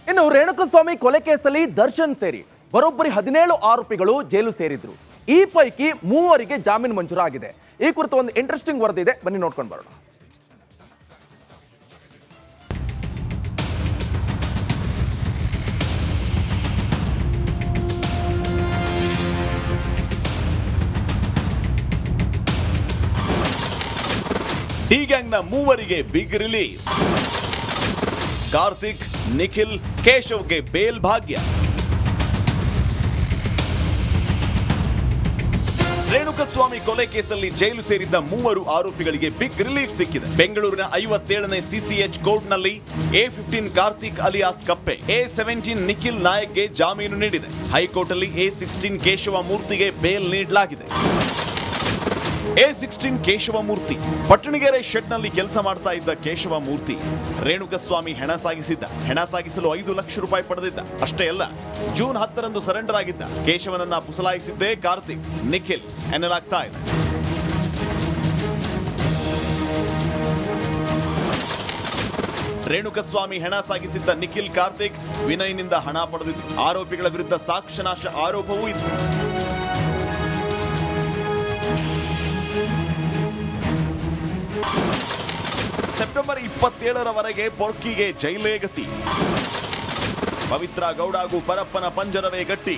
ಇನ್ನು ರೇಣುಕಸ್ವಾಮಿ ಕೊಲೆ ಕೇಸಲ್ಲಿ ದರ್ಶನ್ ಸೇರಿ ಬರೋಬ್ಬರಿ 17 ಆರೋಪಿಗಳು ಜೈಲು ಸೇರಿದ್ರು. ಈ ಪೈಕಿ 3 ಜಾಮೀನು ಮಂಜೂರಾಗಿದೆ. ಈ ಕುರಿತು ಒಂದು ಇಂಟ್ರೆಸ್ಟಿಂಗ್ ವರದಿ ಇದೆ, ಬನ್ನಿ ನೋಡ್ಕೊಂಡು ಬರೋಣ. ಡಿ ಗ್ಯಾಂಗ್ನ 3 ಬಿಗ್ ರಿಲೀಸ್. ಕಾರ್ತಿಕ್, ನಿಖಿಲ್, ಕೇಶವ್ಗೆ ಬೇಲ್ ಭಾಗ್ಯ. ರೇಣುಕಸ್ವಾಮಿ ಕೊಲೆ ಕೇಸಲ್ಲಿ ಜೈಲು ಸೇರಿದ್ದ 3 ಆರೋಪಿಗಳಿಗೆ ಬಿಗ್ ರಿಲೀಫ್ ಸಿಕ್ಕಿದೆ. ಬೆಂಗಳೂರಿನ 57ನೇ ಸಿಸಿಎಚ್ ಕೋರ್ಟ್ನಲ್ಲಿ A15 ಕಾರ್ತಿಕ್ ಅಲಿಯಾಸ್ ಕಪ್ಪೆ, A17 ನಿಖಿಲ್ ನಾಯಕ್ಗೆ ಜಾಮೀನು ನೀಡಿದೆ. ಹೈಕೋರ್ಟ್ ಅಲ್ಲಿ A16 ಕೇಶವ ಮೂರ್ತಿಗೆ ಬೇಲ್ ನೀಡಲಾಗಿದೆ. A16 ಕೇಶವ ಮೂರ್ತಿ ಪಟ್ಟಣಗೆರೆ ಶೆಡ್ನಲ್ಲಿ ಕೆಲಸ ಮಾಡ್ತಾ ಇದ್ದ ಕೇಶವ ಮೂರ್ತಿ ರೇಣುಕಸ್ವಾಮಿ ಹೆಣ ಸಾಗಿಸಲು 5 ಲಕ್ಷ ರೂಪಾಯಿ ಪಡೆದಿದ್ದ. ಅಷ್ಟೇ ಅಲ್ಲ, ಜೂನ್ 10ರಂದು ಸರೆಂಡರ್ ಆಗಿದ್ದ ಕೇಶವನನ್ನ ಪುಸಲಾಯಿಸಿದ್ದೇ ಕಾರ್ತಿಕ್, ನಿಖಿಲ್ ಎನ್ನಲಾಗ್ತಾ ಇದೆ. ರೇಣುಕಸ್ವಾಮಿ ಹೆಣ ಸಾಗಿಸಿದ್ದ ನಿಖಿಲ್, ಕಾರ್ತಿಕ್ ವಿನಯ್ನಿಂದ ಹಣ ಪಡೆದಿದ್ದು. ಆರೋಪಿಗಳ ವಿರುದ್ಧ ಸಾಕ್ಷ್ಯನಾಶ ಆರೋಪವೂ ಇತ್ತು. ಸೆಪ್ಟೆಂಬರ್ 27ರವರೆಗೆ ಪೊರ್ಕಿಗೆ ಜೈಲೇ ಗತಿ. ಪವಿತ್ರ ಗೌಡ ಹಾಗೂ ಪರಪ್ಪನ ಪಂಜರವೇ ಗಟ್ಟಿ.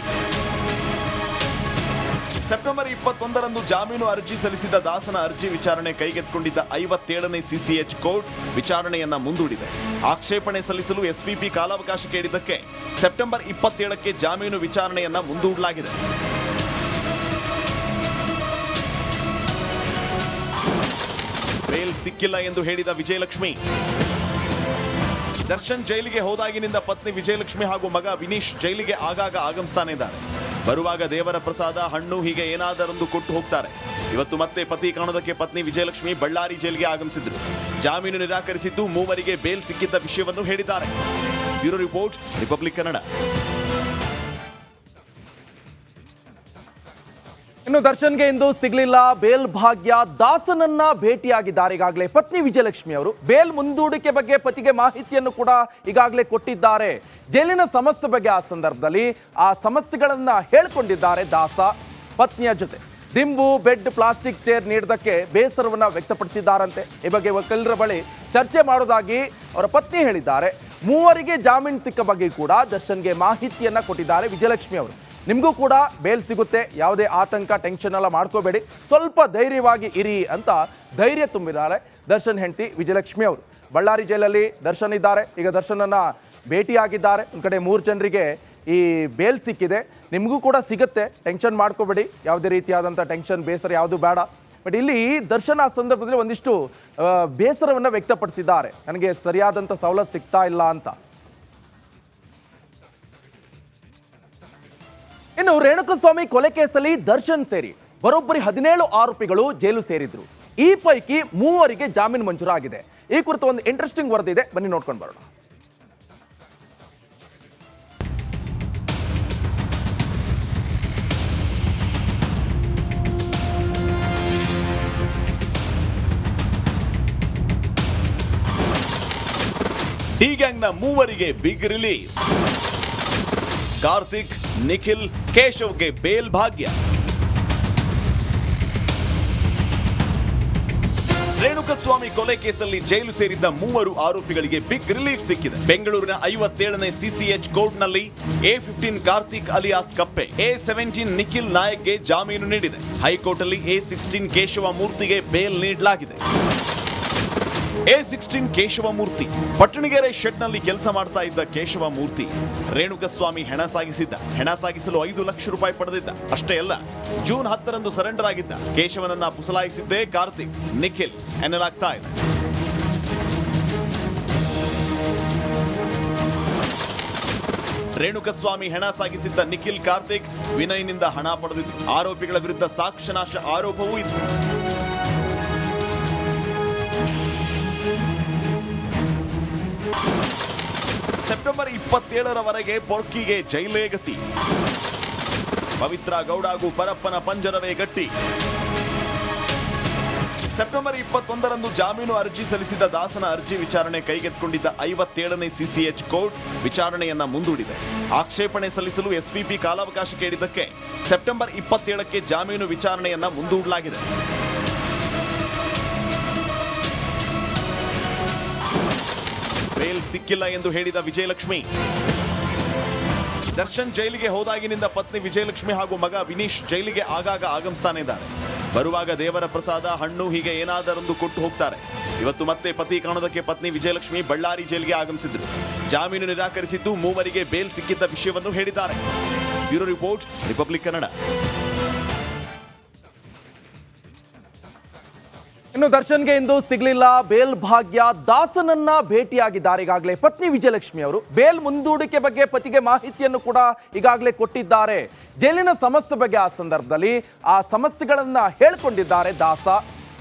ಸೆಪ್ಟೆಂಬರ್ 21ರಂದು ಜಾಮೀನು ಅರ್ಜಿ ಸಲ್ಲಿಸಿದ ದಾಸನ ಅರ್ಜಿ ವಿಚಾರಣೆ ಕೈಗೆತ್ತಿಕೊಂಡಿದ್ದ 57ನೇ ಸಿಸಿಎಚ್ ಕೋರ್ಟ್ ವಿಚಾರಣೆಯನ್ನ ಮುಂದೂಡಿದೆ. ಆಕ್ಷೇಪಣೆ ಸಲ್ಲಿಸಲು ಎಸ್ಪಿಪಿ ಕಾಲಾವಕಾಶ ಕೇಳಿದ್ದಕ್ಕೆ ಸೆಪ್ಟೆಂಬರ್ 27ಕ್ಕೆ ಜಾಮೀನು ವಿಚಾರಣೆಯನ್ನ ಮುಂದೂಡಲಾಗಿದೆ. ಬೇಲ್ ಸಿಕ್ಕಿಲ್ಲ ಎಂದು ಹೇಳಿದ ವಿಜಯಲಕ್ಷ್ಮಿ. ದರ್ಶನ್ ಜೈಲಿಗೆ ಹೋದಾಗಿನಿಂದ ಪತ್ನಿ ವಿಜಯಲಕ್ಷ್ಮಿ ಹಾಗೂ ಮಗ ವಿನೀಶ್ ಜೈಲಿಗೆ ಆಗಾಗ ಆಗಮಿಸ್ತಾನೆ ಇದ್ದಾರೆ. ಬರುವಾಗ ದೇವರ ಪ್ರಸಾದ, ಹಣ್ಣು ಹೀಗೆ ಏನಾದರೊಂದು ಕೊಟ್ಟು ಹೋಗ್ತಾರೆ. ಇವತ್ತು ಮತ್ತೆ ಪತಿ ಕಾಣೋದಕ್ಕೆ ಪತ್ನಿ ವಿಜಯಲಕ್ಷ್ಮಿ ಬಳ್ಳಾರಿ ಜೈಲಿಗೆ ಆಗಮಿಸಿದ್ರು. ಜಾಮೀನು ನಿರಾಕರಿಸಿದ್ದು 3 ಬೇಲ್ ಸಿಕ್ಕಿದ್ದ ವಿಷಯವನ್ನು ಹೇಳಿದ್ದಾರೆ. Bureau report, republic Kannada. ಇನ್ನು ದರ್ಶನ್ಗೆ ಇಂದು ಸಿಗ್ಲಿಲ್ಲ ಬೇಲ್ ಭಾಗ್ಯ. ದಾಸನನ್ನ ಭೇಟಿಯಾಗಿದ್ದಾರೆ ಈಗಾಗಲೇ ಪತ್ನಿ ವಿಜಯಲಕ್ಷ್ಮಿ ಅವರು. ಬೇಲ್ ಮುಂದೂಡಿಕೆ ಬಗ್ಗೆ ಪತಿಗೆ ಮಾಹಿತಿಯನ್ನು ಕೂಡ ಈಗಾಗಲೇ ಕೊಟ್ಟಿದ್ದಾರೆ. ಜೈಲಿನ ಸಮಸ್ಯೆ ಬಗ್ಗೆ ಆ ಸಂದರ್ಭದಲ್ಲಿ ಆ ಸಮಸ್ಯೆಗಳನ್ನ ಹೇಳ್ಕೊಂಡಿದ್ದಾರೆ ದಾಸ ಪತ್ನಿಯ ಜೊತೆ. ದಿಂಬು, ಬೆಡ್, ಪ್ಲಾಸ್ಟಿಕ್ ಚೇರ್ ನೀಡಿದ್ದಕ್ಕೆ ಬೇಸರವನ್ನ ವ್ಯಕ್ತಪಡಿಸಿದ್ದಾರಂತೆ. ಈ ಬಗ್ಗೆ ವಕೀಲರ ಬಳಿ ಚರ್ಚೆ ಮಾಡೋದಾಗಿ ಅವರ ಪತ್ನಿ ಹೇಳಿದ್ದಾರೆ. 3 ಜಾಮೀನು ಸಿಕ್ಕ ಬಗ್ಗೆ ಕೂಡ ದರ್ಶನ್ಗೆ ಮಾಹಿತಿಯನ್ನ ಕೊಟ್ಟಿದ್ದಾರೆ ವಿಜಯಲಕ್ಷ್ಮಿ ಅವರು. ನಿಮಗೂ ಕೂಡ ಬೇಲ್ ಸಿಗುತ್ತೆ, ಯಾವುದೇ ಆತಂಕ, ಟೆನ್ಷನ್ ಎಲ್ಲ ಮಾಡ್ಕೋಬೇಡಿ, ಸ್ವಲ್ಪ ಧೈರ್ಯವಾಗಿ ಇರಿ ಅಂತ ಧೈರ್ಯ ತುಂಬಿದ್ದಾರೆ ದರ್ಶನ್ ಹೆಂಡತಿ ವಿಜಯಲಕ್ಷ್ಮಿ ಅವರು. ಬಳ್ಳಾರಿ ಜೈಲಲ್ಲಿ ದರ್ಶನ್ ಇದ್ದಾರೆ. ಈಗ ದರ್ಶನನ್ನ ಭೇಟಿಯಾಗಿದ್ದಾರೆ. ಒಂದು ಕಡೆ 3 ಜನರಿಗೆ ಈ ಬೇಲ್ ಸಿಕ್ಕಿದೆ, ನಿಮಗೂ ಕೂಡ ಸಿಗುತ್ತೆ, ಟೆನ್ಷನ್ ಮಾಡ್ಕೋಬೇಡಿ, ಯಾವುದೇ ರೀತಿಯಾದಂಥ ಟೆನ್ಷನ್, ಬೇಸರ ಯಾವುದು ಬೇಡ. ಬಟ್ ಇಲ್ಲಿ ದರ್ಶನ್ ಆ ಸಂದರ್ಭದಲ್ಲಿ ಒಂದಿಷ್ಟು ಬೇಸರವನ್ನು ವ್ಯಕ್ತಪಡಿಸಿದ್ದಾರೆ. ನನಗೆ ಸರಿಯಾದಂಥ ಸವಲತ್ತು ಸಿಗ್ತಾ ಇಲ್ಲ ಅಂತ. ಇನ್ನು ರೇಣುಕಸ್ವಾಮಿ ಕೊಲೆ ಕೇಸಲ್ಲಿ ದರ್ಶನ್ ಸೇರಿ ಬರೋಬ್ಬರಿ 17 ಆರೋಪಿಗಳು ಜೈಲು ಸೇರಿದ್ರು. ಈ ಪೈಕಿ 3 ಜಾಮೀನು ಮಂಜೂರಾಗಿದೆ. ಈ ಕುರಿತು ಒಂದು ಇಂಟ್ರೆಸ್ಟಿಂಗ್ ವರದಿ ಇದೆ, ಬನ್ನಿ ನೋಡ್ಕೊಂಡು ಬರೋಣ. ಡಿ ಗ್ಯಾಂಗ್ನ 3 ಬಿಗ್ ರಿಲೀಸ್. ಕಾರ್ತಿಕ್, ನಿಖಿಲ್, ಕೇಶವ್ಗೆ ಬೇಲ್ ಭಾಗ್ಯ. ರೇಣುಕಸ್ವಾಮಿ ಕೊಲೆ ಕೇಸಲ್ಲಿ ಜೈಲು ಸೇರಿದ್ದ 3 ಆರೋಪಿಗಳಿಗೆ ಬಿಗ್ ರಿಲೀಫ್ ಸಿಕ್ಕಿದೆ. ಬೆಂಗಳೂರಿನ 57ನೇ ಸಿಸಿಎಚ್ ಕೋರ್ಟ್ನಲ್ಲಿ A15 ಕಾರ್ತಿಕ್ ಅಲಿಯಾಸ್ ಕಪ್ಪೆ, A17 ನಿಖಿಲ್ ನಾಯಕ್ಗೆ ಜಾಮೀನು ನೀಡಿದೆ. ಹೈಕೋರ್ಟ್ ಅಲ್ಲಿ A16 ಕೇಶವ ಮೂರ್ತಿಗೆ ಬೇಲ್ ನೀಡಲಾಗಿದೆ. A16 ಕೇಶವ ಮೂರ್ತಿ ಪಟ್ಟಣಗೆರೆ ಶೆಡ್ನಲ್ಲಿ ಕೆಲಸ ಮಾಡ್ತಾ ಇದ್ದ ಕೇಶವ ಮೂರ್ತಿ ರೇಣುಕಸ್ವಾಮಿ ಹೆಣ ಸಾಗಿಸಲು 5 ಲಕ್ಷ ರೂಪಾಯಿ ಪಡೆದಿದ್ದ. ಅಷ್ಟೇ ಅಲ್ಲ, ಜೂನ್ 10ರಂದು ಸರೆಂಡರ್ ಆಗಿದ್ದ ಕೇಶವನನ್ನ ಪುಸಲಾಯಿಸಿದ್ದೇ ಕಾರ್ತಿಕ್, ನಿಖಿಲ್ ಎನ್ನಲಾಗ್ತಾ ಇದೆ. ರೇಣುಕಸ್ವಾಮಿ ಹೆಣ ಸಾಗಿಸಿದ್ದ ನಿಖಿಲ್, ಕಾರ್ತಿಕ್ ವಿನಯ್ನಿಂದ ಹಣ ಪಡೆದಿದ್ದು. ಆರೋಪಿಗಳ ವಿರುದ್ಧ ಸಾಕ್ಷ್ಯನಾಶ ಆರೋಪವೂ ಇತ್ತು. ಸೆಪ್ಟೆಂಬರ್ 27ರವರೆಗೆ ಪೊರ್ಕಿಗೆ ಜೈಲೇ ಗತಿ. ಪವಿತ್ರ ಗೌಡ ಹಾಗೂ ಪರಪ್ಪನ ಪಂಜರವೇ ಗಟ್ಟಿ. ಸೆಪ್ಟೆಂಬರ್ 21ರಂದು ಜಾಮೀನು ಅರ್ಜಿ ಸಲ್ಲಿಸಿದ ದಾಸನ ಅರ್ಜಿ ವಿಚಾರಣೆ ಕೈಗೆತ್ತಿಕೊಂಡಿದ್ದ 57ನೇ ಸಿಸಿಎಚ್ ಕೋರ್ಟ್ ವಿಚಾರಣೆಯನ್ನ ಮುಂದೂಡಿದೆ. ಆಕ್ಷೇಪಣೆ ಸಲ್ಲಿಸಲು ಎಸ್ಪಿಪಿ ಕಾಲಾವಕಾಶ ಕೇಳಿದ್ದಕ್ಕೆ ಸೆಪ್ಟೆಂಬರ್ 27ಕ್ಕೆ ಜಾಮೀನು ವಿಚಾರಣೆಯನ್ನ ಮುಂದೂಡಲಾಗಿದೆ. ಬೇಲ್ ಸಿಕ್ಕಿಲ್ಲ ಎಂದು ಹೇಳಿದ ವಿಜಯಲಕ್ಷ್ಮಿ. ದರ್ಶನ್ ಜೈಲಿಗೆ ಹೋದಾಗಿನಿಂದ ಪತ್ನಿ ವಿಜಯಲಕ್ಷ್ಮಿ ಹಾಗೂ ಮಗ ವಿನೀಶ್ ಜೈಲಿಗೆ ಆಗಾಗ ಆಗಮಿಸ್ತಾನೆ ಇದ್ದಾರೆ. ಬರುವಾಗ ದೇವರ ಪ್ರಸಾದ, ಹಣ್ಣು ಹೀಗೆ ಏನಾದರೊಂದು ಕೊಟ್ಟು ಹೋಗ್ತಾರೆ. ಇವತ್ತು ಮತ್ತೆ ಪತಿ ಕಾಣೋದಕ್ಕೆ ಪತ್ನಿ ವಿಜಯಲಕ್ಷ್ಮಿ ಬಳ್ಳಾರಿ ಜೈಲಿಗೆ ಆಗಮಿಸಿದ್ರು. ಜಾಮೀನು ನಿರಾಕರಿಸಿದ್ದು ಮೂವರಿಗೆ ಬೇಲ್ ಸಿಕ್ಕಿದ್ದ ವಿಷಯವನ್ನು ಹೇಳಿದ್ದಾರೆ. Bureau report, republic Kannada. ಇನ್ನು ದರ್ಶನ್ಗೆ ಇಂದು ಸಿಗಲಿಲ್ಲ ಬೇಲ್ ಭಾಗ್ಯ. ದಾಸನನ್ನ ಭೇಟಿಯಾಗಿದ್ದಾರೆ ಈಗಾಗಲೇ ಪತ್ನಿ ವಿಜಯಲಕ್ಷ್ಮಿ ಅವರು. ಬೇಲ್ ಮುಂದೂಡಿಕೆ ಬಗ್ಗೆ ಪತಿಗೆ ಮಾಹಿತಿಯನ್ನು ಕೂಡ ಈಗಾಗಲೇ ಕೊಟ್ಟಿದ್ದಾರೆ. ಜೈಲಿನ ಸಮಸ್ಯೆ ಬಗ್ಗೆ ಆ ಸಂದರ್ಭದಲ್ಲಿ ಆ ಸಮಸ್ಯೆಗಳನ್ನ ಹೇಳ್ಕೊಂಡಿದ್ದಾರೆ ದಾಸ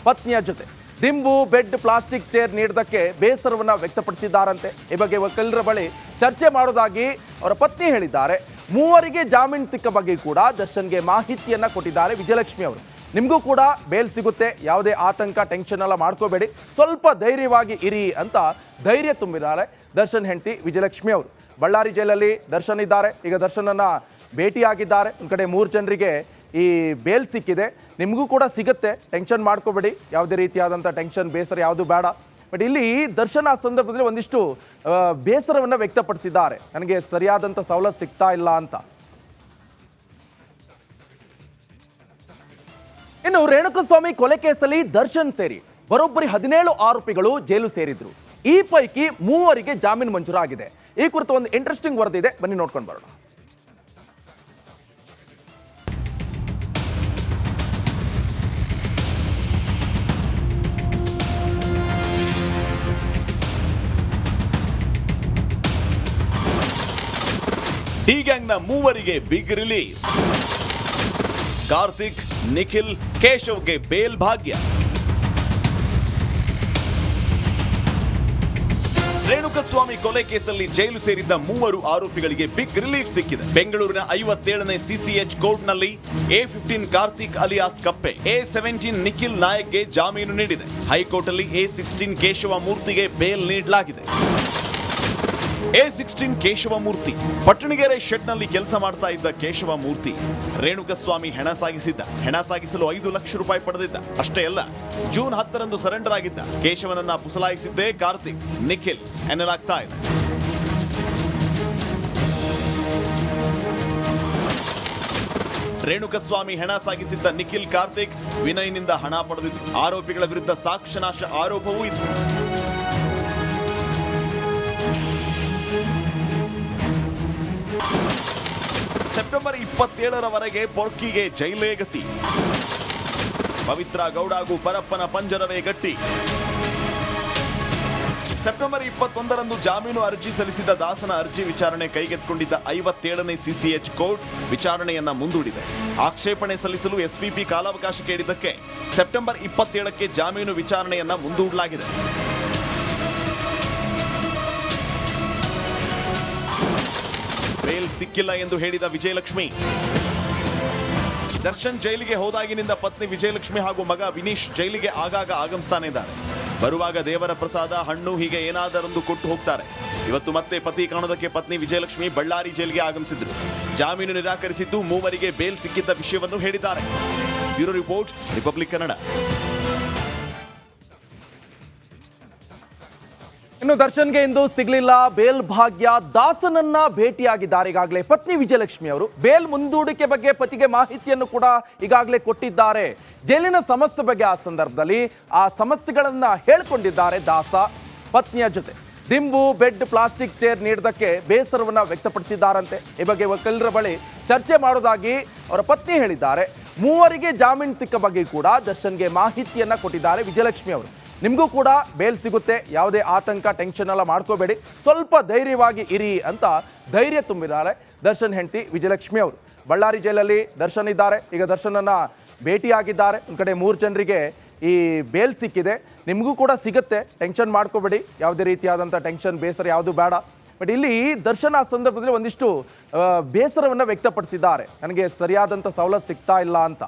ಪತ್ನಿಯ ಜೊತೆ. ದಿಂಬು, ಬೆಡ್, ಪ್ಲಾಸ್ಟಿಕ್ ಚೇರ್ ನೀಡಿದ್ದಕ್ಕೆ ಬೇಸರವನ್ನ ವ್ಯಕ್ತಪಡಿಸಿದ್ದಾರಂತೆ. ಈ ಬಗ್ಗೆ ವಕೀಲರ ಬಳಿ ಚರ್ಚೆ ಮಾಡೋದಾಗಿ ಅವರ ಪತ್ನಿ ಹೇಳಿದ್ದಾರೆ. ಮೂವರಿಗೆ ಜಾಮೀನು ಸಿಕ್ಕ ಬಗ್ಗೆ ಕೂಡ ದರ್ಶನ್ಗೆ ಮಾಹಿತಿಯನ್ನ ಕೊಟ್ಟಿದ್ದಾರೆ ವಿಜಯಲಕ್ಷ್ಮಿ ಅವರು. ನಿಮಗೂ ಕೂಡ ಬೇಲ್ ಸಿಗುತ್ತೆ, ಯಾವುದೇ ಆತಂಕ, ಟೆನ್ಷನ್ ಎಲ್ಲ ಮಾಡ್ಕೋಬೇಡಿ, ಸ್ವಲ್ಪ ಧೈರ್ಯವಾಗಿ ಇರಿ ಅಂತ ಧೈರ್ಯ ತುಂಬಿದ್ದಾರೆ ದರ್ಶನ್ ಹೆಂಡತಿ ವಿಜಯಲಕ್ಷ್ಮಿ ಅವರು. ಬಳ್ಳಾರಿ ಜೈಲಲ್ಲಿ ದರ್ಶನ್ ಇದ್ದಾರೆ. ಈಗ ದರ್ಶನನ್ನ ಭೇಟಿಯಾಗಿದ್ದಾರೆ. ಒಂದು ಕಡೆ 3 ಜನರಿಗೆ ಈ ಬೇಲ್ ಸಿಕ್ಕಿದೆ, ನಿಮಗೂ ಕೂಡ ಸಿಗುತ್ತೆ, ಟೆನ್ಷನ್ ಮಾಡ್ಕೋಬೇಡಿ, ಯಾವುದೇ ರೀತಿಯಾದಂಥ ಟೆನ್ಷನ್, ಬೇಸರ ಯಾವುದು ಬೇಡ. ಬಟ್ ಇಲ್ಲಿ ದರ್ಶನ್ ಆ ಸಂದರ್ಭದಲ್ಲಿ ಒಂದಿಷ್ಟು ಬೇಸರವನ್ನು ವ್ಯಕ್ತಪಡಿಸಿದ್ದಾರೆ. ನನಗೆ ಸರಿಯಾದಂಥ ಸವಲತ್ತು ಸಿಗ್ತಾ ಇಲ್ಲ ಅಂತ. ಇನ್ನು ರೇಣುಕಸ್ವಾಮಿ ಕೊಲೆ ಕೇಸಲ್ಲಿ ದರ್ಶನ್ ಸೇರಿ ಬರೋಬ್ಬರಿ 17 ಆರೋಪಿಗಳು ಜೈಲು ಸೇರಿದ್ರು. ಈ ಪೈಕಿ 3 ಜಾಮೀನು ಮಂಜೂರಾಗಿದೆ. ಈ ಕುರಿತು ಒಂದು ಇಂಟ್ರೆಸ್ಟಿಂಗ್ ವರದಿ ಇದೆ, ಬನ್ನಿ ನೋಡ್ಕೊಂಡು ಬರೋಣ. ಡಿ ಗ್ಯಾಂಗ್ನ 3 ಬಿಗ್ ರಿಲೀಸ್. ಕಾರ್ತಿಕ್, ನಿಖಿಲ್, ಕೇಶವ್ಗೆ ಬೇಲ್ ಭಾಗ್ಯ. ರೇಣುಕಸ್ವಾಮಿ ಕೊಲೆ ಕೇಸಲ್ಲಿ ಜೈಲು ಸೇರಿದ್ದ 3 ಆರೋಪಿಗಳಿಗೆ ಬಿಗ್ ರಿಲೀಫ್ ಸಿಕ್ಕಿದೆ. ಬೆಂಗಳೂರಿನ 57ನೇ ಸಿಸಿಎಚ್ ಕೋರ್ಟ್ನಲ್ಲಿ A15 ಕಾರ್ತಿಕ್ ಅಲಿಯಾಸ್ ಕಪ್ಪೆ, A17 ನಿಖಿಲ್ ನಾಯಕ್ಗೆ ಜಾಮೀನು ನೀಡಿದೆ. ಹೈಕೋರ್ಟ್ ಅಲ್ಲಿ A16 ಕೇಶವ ಮೂರ್ತಿಗೆ ಬೇಲ್ ನೀಡಲಾಗಿದೆ. A16 ಕೇಶವ ಮೂರ್ತಿ ಪಟ್ಟಣಗೆರೆ ಶೆಡ್ನಲ್ಲಿ ಕೆಲಸ ಮಾಡ್ತಾ ಇದ್ದ ಕೇಶವ ಮೂರ್ತಿ ರೇಣುಕಸ್ವಾಮಿ ಹೆಣ ಸಾಗಿಸಲು 5 ಲಕ್ಷ ರೂಪಾಯಿ ಪಡೆದಿದ್ದ. ಅಷ್ಟೇ ಅಲ್ಲ, ಜೂನ್ 10ರಂದು ಸರೆಂಡರ್ ಆಗಿದ್ದ ಕೇಶವನನ್ನ ಪುಸಲಾಯಿಸಿದ್ದೇ ಕಾರ್ತಿಕ್, ನಿಖಿಲ್ ಎನ್ನಲಾಗ್ತಾ ಇದೆ. ರೇಣುಕಸ್ವಾಮಿ ಹೆಣ ಸಾಗಿಸಿದ್ದ ನಿಖಿಲ್, ಕಾರ್ತಿಕ್ ವಿನಯ್ನಿಂದ ಹಣ ಪಡೆದಿದ್ದು. ಆರೋಪಿಗಳ ವಿರುದ್ಧ ಸಾಕ್ಷ್ಯನಾಶ ಆರೋಪವೂ ಇತ್ತು. ಸೆಪ್ಟೆಂಬರ್ 27ರವರೆಗೆ ಪೊರ್ಕಿಗೆ ಜೈಲೇ ಗತಿ. ಪವಿತ್ರ ಗೌಡ ಹಾಗೂ ಪರಪ್ಪನ ಪಂಜರವೇ ಗಟ್ಟಿ. ಸೆಪ್ಟೆಂಬರ್ 21ರಂದು ಜಾಮೀನು ಅರ್ಜಿ ಸಲ್ಲಿಸಿದ ದಾಸನ ಅರ್ಜಿ ವಿಚಾರಣೆ ಕೈಗೆತ್ತಿಕೊಂಡಿದ್ದ 57ನೇ ಸಿಸಿಎಚ್ ಕೋರ್ಟ್ ವಿಚಾರಣೆಯನ್ನ ಮುಂದೂಡಿದೆ. ಆಕ್ಷೇಪಣೆ ಸಲ್ಲಿಸಲು ಎಸ್ಪಿಪಿ ಕಾಲಾವಕಾಶ ಕೇಳಿದ್ದಕ್ಕೆ ಸೆಪ್ಟೆಂಬರ್ 27ಕ್ಕೆ ಜಾಮೀನು ವಿಚಾರಣೆಯನ್ನ ಮುಂದೂಡಲಾಗಿದೆ. ಬೇಲ್ ಸಿಕ್ಕಿಲ್ಲ ಎಂದು ಹೇಳಿದ ವಿಜಯಲಕ್ಷ್ಮಿ. ದರ್ಶನ್ ಜೈಲಿಗೆ ಹೋದಾಗಿನಿಂದ ಪತ್ನಿ ವಿಜಯಲಕ್ಷ್ಮಿ ಹಾಗೂ ಮಗ ವಿನೀಶ್ ಜೈಲಿಗೆ ಆಗಾಗ ಆಗಮಿಸ್ತಾನೆ ಇದ್ದಾರೆ. ಬರುವಾಗ ದೇವರ ಪ್ರಸಾದ, ಹಣ್ಣು ಹೀಗೆ ಏನಾದರೊಂದು ಕೊಟ್ಟು ಹೋಗ್ತಾರೆ. ಇವತ್ತು ಮತ್ತೆ ಪತಿ ಕಾಣೋದಕ್ಕೆ ಪತ್ನಿ ವಿಜಯಲಕ್ಷ್ಮಿ ಬಳ್ಳಾರಿ ಜೈಲಿಗೆ ಆಗಮಿಸಿದ್ರು. ಜಾಮೀನು ನಿರಾಕರಿಸಿದ್ದು ಮೂವರಿಗೆ ಬೇಲ್ ಸಿಕ್ಕಿದ್ದ ವಿಷಯವನ್ನು ಹೇಳಿದ್ದಾರೆ. Bureau report, republic Kannada. ಇನ್ನು ದರ್ಶನ್ಗೆ ಇಂದು ಸಿಗಲಿಲ್ಲ ಬೇಲ್ ಭಾಗ್ಯ. ದಾಸನನ್ನ ಭೇಟಿಯಾಗಿದ್ದಾರೆ ಈಗಾಗಲೇ ಪತ್ನಿ ವಿಜಯಲಕ್ಷ್ಮಿ ಅವರು. ಬೇಲ್ ಮುಂದೂಡಿಕೆ ಬಗ್ಗೆ ಪತಿಗೆ ಮಾಹಿತಿಯನ್ನು ಕೂಡ ಈಗಾಗಲೇ ಕೊಟ್ಟಿದ್ದಾರೆ. ಜೈಲಿನ ಸಮಸ್ಯೆ ಬಗ್ಗೆ ಆ ಸಂದರ್ಭದಲ್ಲಿ ಆ ಸಮಸ್ಯೆಗಳನ್ನ ಹೇಳ್ಕೊಂಡಿದ್ದಾರೆ ದಾಸ ಪತ್ನಿಯ ಜೊತೆ. ದಿಂಬು, ಬೆಡ್, ಪ್ಲಾಸ್ಟಿಕ್ ಚೇರ್ ನೀಡಿದ್ದಕ್ಕೆ ಬೇಸರವನ್ನ ವ್ಯಕ್ತಪಡಿಸಿದ್ದಾರಂತೆ. ಈ ಬಗ್ಗೆ ವಕೀಲರ ಬಳಿ ಚರ್ಚೆ ಮಾಡೋದಾಗಿ ಅವರ ಪತ್ನಿ ಹೇಳಿದ್ದಾರೆ. 3 ಜಾಮೀನು ಸಿಕ್ಕ ಬಗ್ಗೆ ಕೂಡ ದರ್ಶನ್ಗೆ ಮಾಹಿತಿಯನ್ನ ಕೊಟ್ಟಿದ್ದಾರೆ ವಿಜಯಲಕ್ಷ್ಮಿ ಅವರು. ನಿಮಗೂ ಕೂಡ ಬೇಲ್ ಸಿಗುತ್ತೆ, ಯಾವುದೇ ಆತಂಕ, ಟೆನ್ಷನ್ ಎಲ್ಲ ಮಾಡ್ಕೋಬೇಡಿ, ಸ್ವಲ್ಪ ಧೈರ್ಯವಾಗಿ ಇರಿ ಅಂತ ಧೈರ್ಯ ತುಂಬಿದ್ದಾರೆ ದರ್ಶನ್ ಹೆಂಡತಿ ವಿಜಯಲಕ್ಷ್ಮಿ ಅವರು. ಬಳ್ಳಾರಿ ಜೈಲಲ್ಲಿ ದರ್ಶನ್ ಇದ್ದಾರೆ. ಈಗ ದರ್ಶನನ್ನ ಭೇಟಿಯಾಗಿದ್ದಾರೆ. ಒಂದು ಕಡೆ 3 ಜನರಿಗೆ ಈ ಬೇಲ್ ಸಿಕ್ಕಿದೆ, ನಿಮಗೂ ಕೂಡ ಸಿಗುತ್ತೆ, ಟೆನ್ಷನ್ ಮಾಡ್ಕೋಬೇಡಿ, ಯಾವುದೇ ರೀತಿಯಾದಂಥ ಟೆನ್ಷನ್, ಬೇಸರ ಯಾವುದು ಬೇಡ. ಬಟ್ ಇಲ್ಲಿ ದರ್ಶನ್ ಆ ಸಂದರ್ಭದಲ್ಲಿ ಒಂದಿಷ್ಟು ಬೇಸರವನ್ನು ವ್ಯಕ್ತಪಡಿಸಿದ್ದಾರೆ. ನನಗೆ ಸರಿಯಾದಂಥ ಸವಲತ್ತು ಸಿಗ್ತಾ ಇಲ್ಲ ಅಂತ.